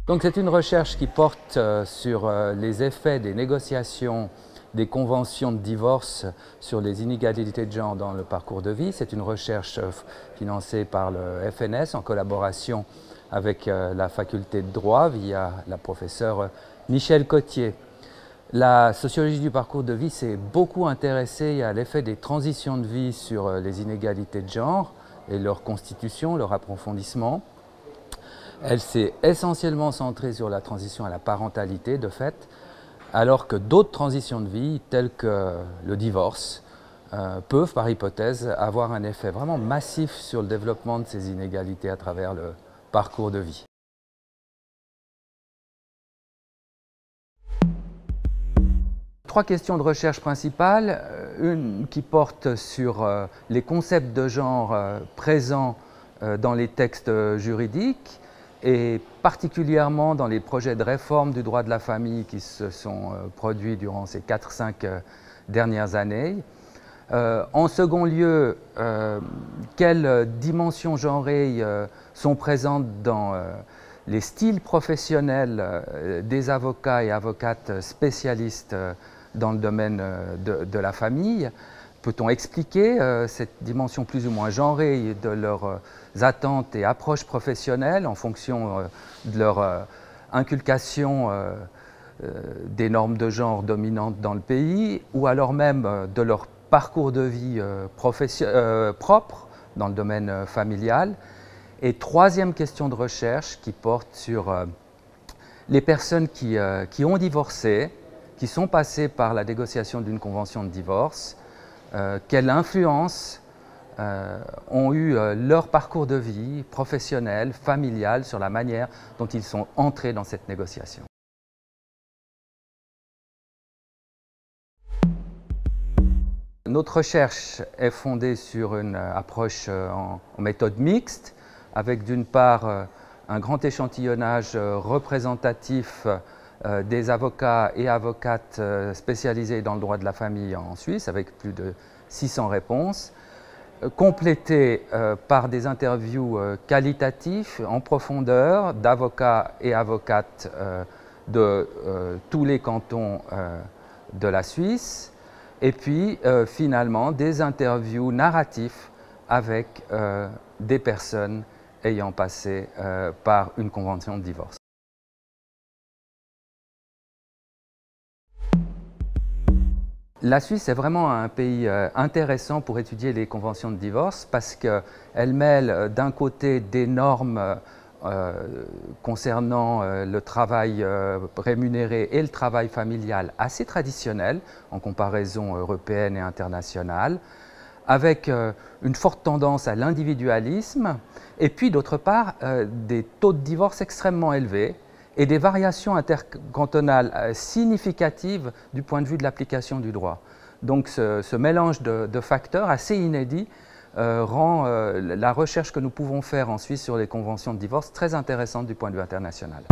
Donc c'est une recherche qui porte sur les effets des négociations des conventions de divorce sur les inégalités de genre dans le parcours de vie. C'est une recherche financée par le FNS en collaboration avec la faculté de droit via la professeure Michèle Cottier. La sociologie du parcours de vie s'est beaucoup intéressée à l'effet des transitions de vie sur les inégalités de genre et leur constitution, leur approfondissement. Elle s'est essentiellement centrée sur la transition à la parentalité, de fait, alors que d'autres transitions de vie, telles que le divorce, peuvent, par hypothèse, avoir un effet vraiment massif sur le développement de ces inégalités à travers le parcours de vie. Trois questions de recherche principales, une qui porte sur les concepts de genre présents dans les textes juridiques, et particulièrement dans les projets de réforme du droit de la famille qui se sont produits durant ces 4-5 dernières années. En second lieu, quelles dimensions genrées sont présentes dans les styles professionnels des avocats et avocates spécialistes dans le domaine de la famille? Peut-on expliquer cette dimension plus ou moins genrée de leurs attentes et approches professionnelles en fonction de leur inculcation des normes de genre dominantes dans le pays, ou alors même de leur parcours de vie propre dans le domaine familial? Et troisième question de recherche qui porte sur les personnes qui ont divorcé, qui sont passées par la négociation d'une convention de divorce. Quelle influence ont eu leur parcours de vie professionnel, familial, sur la manière dont ils sont entrés dans cette négociation. Notre recherche est fondée sur une approche en méthode mixte, avec d'une part un grand échantillonnage représentatif des avocats et avocates spécialisés dans le droit de la famille en Suisse, avec plus de 600 réponses, complété par des interviews qualitatives en profondeur d'avocats et avocates de tous les cantons de la Suisse, et puis finalement des interviews narratifs avec des personnes ayant passé par une convention de divorce. La Suisse est vraiment un pays intéressant pour étudier les conventions de divorce parce qu'elle mêle d'un côté des normes concernant le travail rémunéré et le travail familial assez traditionnels en comparaison européenne et internationale, avec une forte tendance à l'individualisme, et puis d'autre part des taux de divorce extrêmement élevés et des variations intercantonales significatives du point de vue de l'application du droit. Donc ce mélange de facteurs assez inédit rend la recherche que nous pouvons faire en Suisse sur les conventions de divorce très intéressante du point de vue international.